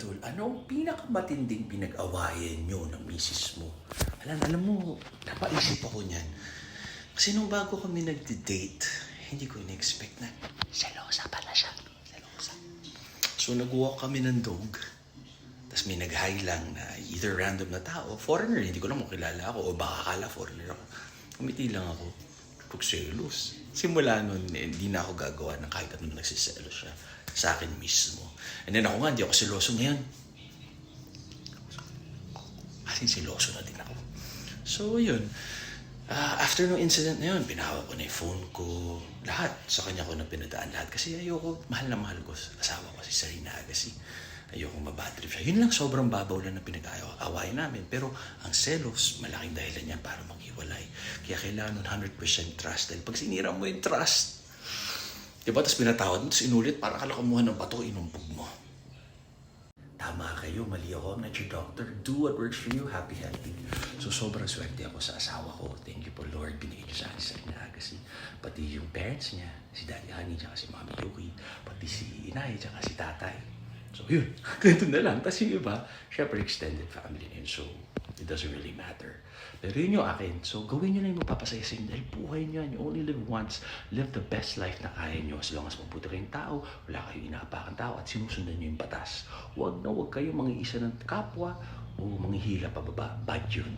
Idol, ano ang pinakamatinding pinag-awayan nyo ng misis mo? Alam mo, napaisip ako niyan. Kasi nung bago kami nagde-date, hindi ko in-expect na selosa pala siya. Selosa. So nag-walk kami ng dog. Tapos may nag-hi lang na either random na tao, foreigner, hindi ko naman kilala ako, o baka akala foreigner ako. Kumiti lang ako. Pagselos. Simula nun, hindi na ako gagawa ng kahit anong nagsiselos siya sa akin mismo. And then ako nga, hindi ako seloso ngayon. Kasi seloso na din ako. So, yun. After no incident na yun, pinahawak ko na yung phone ko. Lahat. Sa kanya ko na pinadaan lahat. Kasi ayoko, mahal na mahal ko. Asawa ko si Sarina Agassi. Ayoko mabatrip siya. Yun lang, sobrang babaw lang na pinag-awayan namin. Pero ang selos, malaking dahilan yan para maghiwalay. Kaya kailangan nun 100% trust. Dahil pag sinira mo yung trust, diba? Tapos pinatawad mo, tapos inulit, para kalakumuha ng bato, inumpog mo. Tama kayo, mali ako. I'm not your doctor. Do what works for you. Happy, healthy. So, sobrang swerte ako sa asawa ko. Thank you po, Lord. Binigay niyo sa akin sa Agassi. Pati yung parents niya, si Daddy Honey, tsaka si Mami Yuki. Pati si Inay, tsaka si Tatay. So, yun. Ganito na lang. Tapos yung iba, syempre extended family na yun. So, it doesn't really matter. Pero yun yung akin. So, gawin nyo lang yung magpapasaya sa inyo. Dahil buhay nyo yan. You only live once. Live the best life na kaya nyo. As long as mabuti kayong tao, wala kayong inaapakan tao, at sinusundan nyo yung batas. Huwag na huwag kayong mangiisa ng kapwa o manghihila pababa. Bad yun.